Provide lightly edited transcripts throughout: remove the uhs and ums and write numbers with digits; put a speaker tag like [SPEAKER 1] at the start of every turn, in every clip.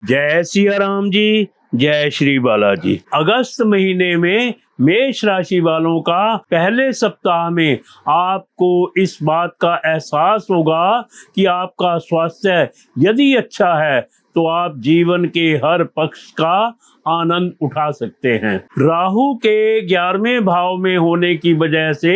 [SPEAKER 1] जय सिया राम जी, जय श्री बालाजी। अगस्त महीने में मेष राशि वालों का पहले सप्ताह में आपको इस बात का एहसास होगा कि आपका स्वास्थ्य यदि अच्छा है तो आप जीवन के हर पक्ष का आनंद उठा सकते हैं। राहु के 11वें भाव में होने की वजह से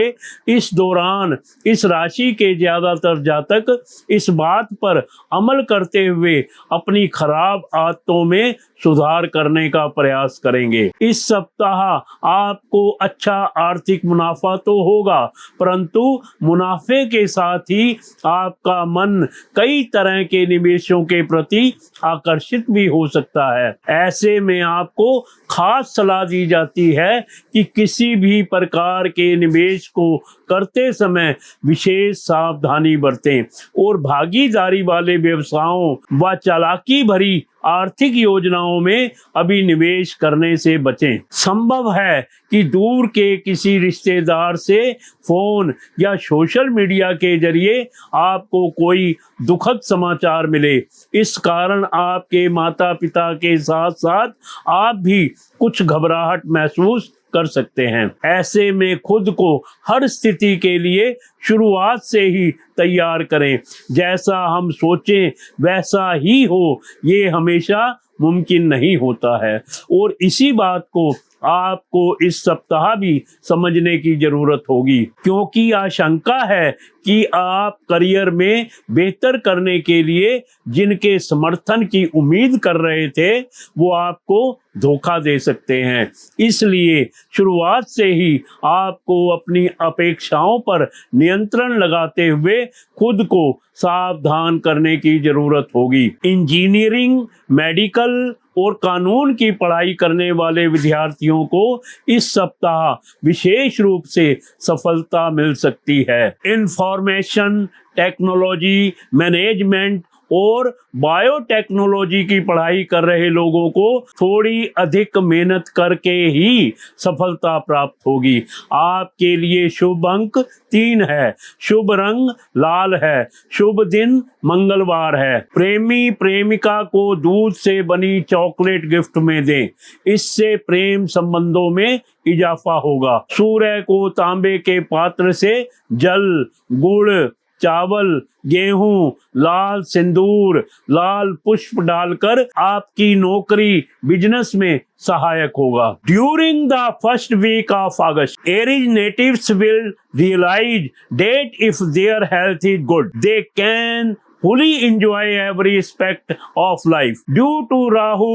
[SPEAKER 1] इस दौरान इस राशि के ज्यादातर जातक इस बात पर अमल करते हुए अपनी खराब आदतों में सुधार करने का प्रयास करेंगे। इस सप्ताह आपको अच्छा आर्थिक मुनाफा तो होगा, परंतु मुनाफे के साथ ही आपका मन कई तरह के निवेशों के प्रति आकर्षित भी हो सकता है। ऐसे में आपको खास सलाह दी जाती है कि किसी भी प्रकार के निवेश को करते समय विशेष सावधानी बरतें और भागीदारी वाले व्यवसायों व चालाकी भरी आर्थिक योजनाओं में अभी निवेश करने से बचें। संभव है कि दूर के किसी रिश्तेदार से फोन या सोशल मीडिया के जरिए आपको कोई दुखद समाचार मिले। इस कारण आपके माता पिता के साथ साथ आप भी कुछ घबराहट महसूस कर सकते हैं। ऐसे में खुद को हर स्थिति के लिए शुरुआत से ही तैयार करें। जैसा हम सोचें वैसा ही हो, ये हमेशा मुमकिन नहीं होता है और इसी बात को आपको इस सप्ताह भी समझने की जरूरत होगी, क्योंकि आशंका है कि आप करियर में बेहतर करने के लिए जिनके समर्थन की उम्मीद कर रहे थे वो आपको धोखा दे सकते हैं। इसलिए शुरुआत से ही आपको अपनी अपेक्षाओं पर नियंत्रण लगाते हुए खुद को सावधान करने की जरूरत होगी। इंजीनियरिंग, मेडिकल और कानून की पढ़ाई करने वाले विद्यार्थियों को इस सप्ताह विशेष रूप से सफलता मिल सकती है। इंफॉर्मेशन टेक्नोलॉजी, मैनेजमेंट और बायोटेक्नोलॉजी की पढ़ाई कर रहे लोगों को थोड़ी अधिक मेहनत करके ही सफलता प्राप्त होगी। आपके लिए शुभ अंक 3 है, शुभ रंग लाल है, शुभ दिन मंगलवार है। प्रेमी प्रेमिका को दूध से बनी चॉकलेट गिफ्ट में दें, इससे प्रेम संबंधों में इजाफा होगा। सूर्य को तांबे के पात्र से जल, गुड़, चावल, गेहूं, लाल सिंदूर, लाल पुष्प डालकर आपकी नौकरी बिजनेस में सहायक होगा। During the first week of August, Aries natives will realise that if their health is good, they can fully enjoy every aspect of life. Due to Rahu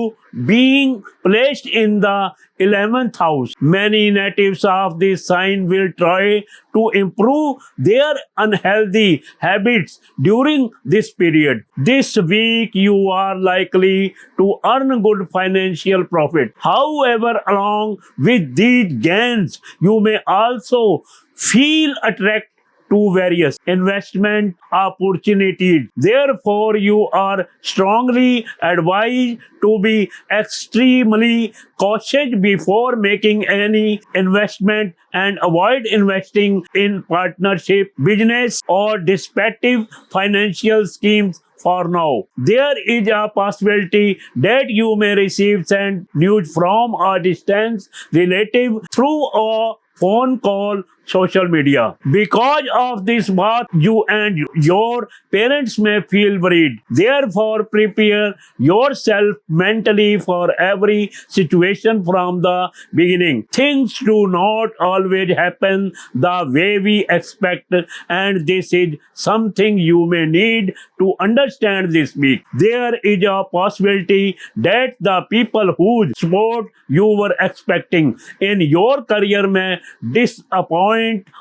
[SPEAKER 1] being placed in the 11th house, many natives of this sign will try to improve their unhealthy habits during this period. This week you are likely to earn good financial profit. However, along with these gains, you may also feel attracted to various investment opportunities. Therefore, you are strongly advised to be extremely cautious before making any investment and avoid investing in partnership, business, or deceptive financial schemes. For now, there is a possibility that you may receive sent news from a distant relative through a phone call, social media. Because of this path, you and your parents may feel worried. Therefore, prepare yourself mentally for every situation from the beginning. Things do not always happen the way we expect, and this is something you may need to understand this week. There is a possibility that the people whose support you were expecting in your career may disappoint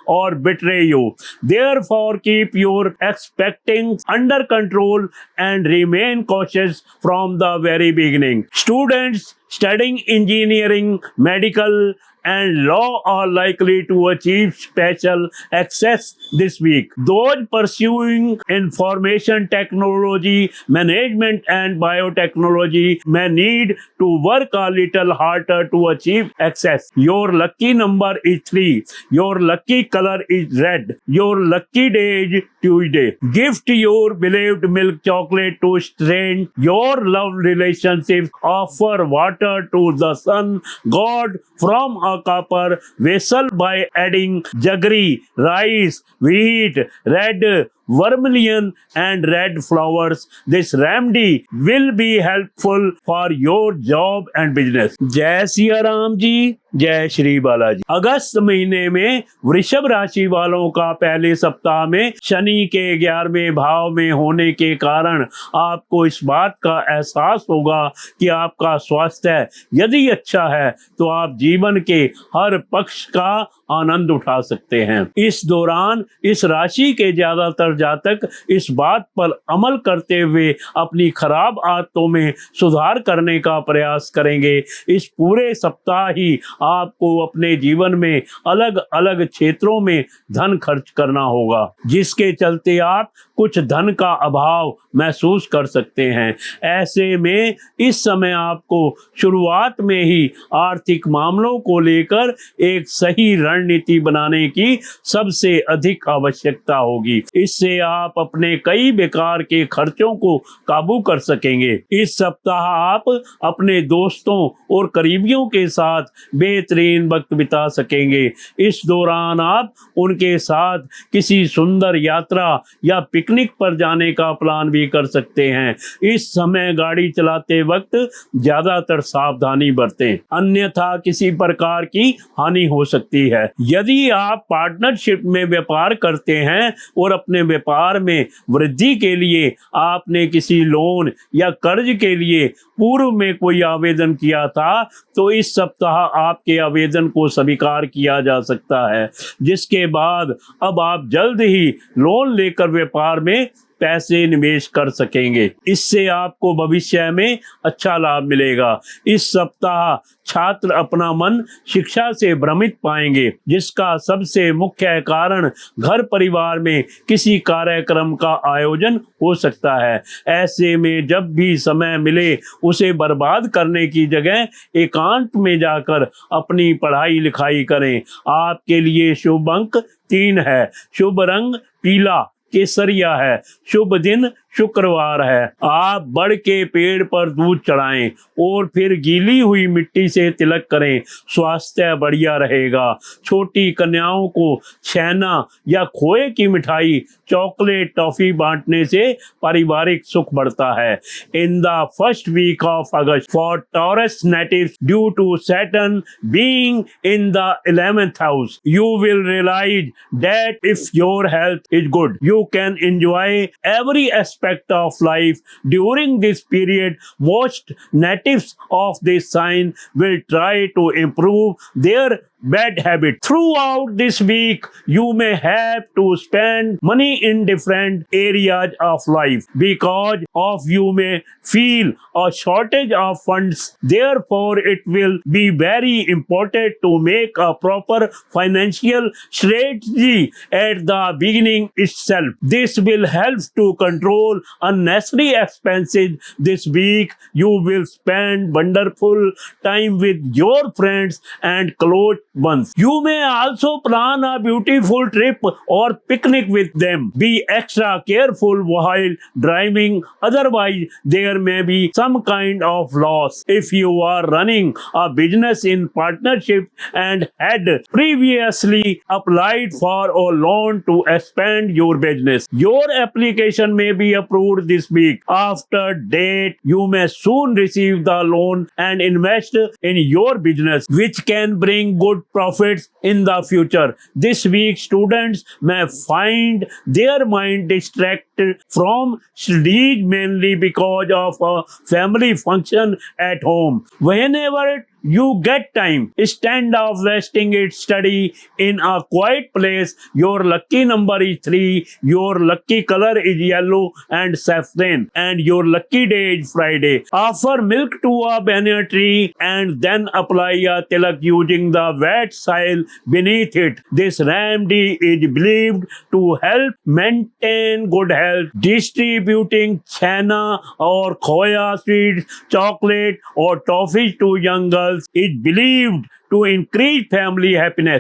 [SPEAKER 1] or betray you. Therefore, keep your expectations under control and remain cautious from the very beginning. Students studying engineering, medical, and law are likely to achieve special access this week. Those pursuing information technology, management, and biotechnology may need to work a little harder to achieve access. Your lucky number is 3. Your lucky color is red. Your lucky day is Tuesday. Gift your beloved milk chocolate to strengthen your love relationships. Offer water to the sun god from a copper vessel by adding jaggery, rice, wheat, red vermilion, and red flowers. This remedy will be helpful for your job and business. जय सिया राम जी, जय श्री बालाजी। अगस्त महीने में वृषभ राशि वालों का पहले सप्ताह में शनि के 11वें भाव में होने के कारण आपको इस बात का एहसास होगा कि आपका स्वास्थ्य यदि अच्छा है तो आप जीवन के हर पक्ष का आनंद उठा सकते हैं। इस दौरान इस राशि के ज्यादातर जातक इस बात पर अमल करते हुए अपनी खराब आदतों में सुधार करने का प्रयास करेंगे। इस पूरे सप्ताह ही आपको अपने जीवन में अलग अलग क्षेत्रों में धन खर्च करना होगा, जिसके चलते आप कुछ धन का अभाव महसूस कर सकते हैं। ऐसे में इस समय आपको शुरुआत में ही आर्थिक मामलों को लेकर एक सही रणनीति बनाने की सबसे अधिक आवश्यकता होगी। इससे आप अपने कई बेकार के खर्चों को काबू कर सकेंगे। इस सप्ताह आप अपने दोस्तों और करीबियों के साथ बेहतरीन वक्त बिता सकेंगे। इस दौरान आप उनके साथ किसी सुंदर यात्रा या पिकनिक पर जाने का प्लान भी कर सकते हैं। इस समय गाड़ी चलाते वक्त ज्यादातर सावधानी बरतें, अन्यथा किसी प्रकार की हानि हो सकती है। यदि आप पार्टनरशिप में व्यापार करते हैं और अपने व्यापार में वृद्धि के लिए आपने किसी लोन या कर्ज के लिए पूर्व में कोई आवेदन किया था, तो इस सप्ताह आपके आवेदन को स्वीकार किया जा सकता है, जिसके बाद अब आप जल्द ही लोन लेकर व्यापार में पैसे निवेश कर सकेंगे। इससे आपको भविष्य में अच्छा लाभ मिलेगा। इस सप्ताह छात्र अपना मन शिक्षा से भ्रमित पाएंगे, जिसका सबसे मुख्य कारण घर परिवार में किसी कार्यक्रम का आयोजन हो सकता है। ऐसे में जब भी समय मिले उसे बर्बाद करने की जगह एकांत में जाकर अपनी पढ़ाई लिखाई करें। आपके लिए शुभ अंक 3 है। शुभ रंग पीला केसरिया है। शुभ दिन शुक्रवार है। आप बड़ के पेड़ पर दूध चढ़ाएं और फिर गीली हुई मिट्टी से तिलक करें। स्वास्थ्य बढ़िया रहेगा। छोटी कन्याओं को छेना या खोए की मिठाई, चॉकलेट, टॉफी बांटने से पारिवारिक सुख बढ़ता है। In the first week of August for Taurus natives, due to Saturn being in the 11th house, you will realise that if your health is good, you can enjoy every aspect of life during this period. Most natives of this sign will try to improve their bad habit. Throughout this week, you may have to spend money in different areas of life because of you may feel a shortage of funds. Therefore, it will be very important to make a proper financial strategy at the beginning itself. This will help to control unnecessary expenses. This week, you will spend wonderful time with your friends and close ones. You may also plan a beautiful trip or picnic with them. Be extra careful while driving, otherwise there may be some kind of loss. If you are running a business in partnership and had previously applied for a loan to expand your business, your application may be approved this week. After that, you may soon receive the loan and invest in your business, which can bring good profits in the future. This week, students may find their mind distracted from studies mainly because of a family function at home. Whenever you get time. Stand of wasting it, study in a quiet place. Your lucky number is 3. Your lucky color is yellow and saffron. And your lucky day is Friday. Offer milk to a banana tree and then apply a tilak using the wet soil beneath it. This remedy is believed to help maintain good health. Distributing chana or khoya sweets, chocolate or toffee to young girls is believed to increase family happiness.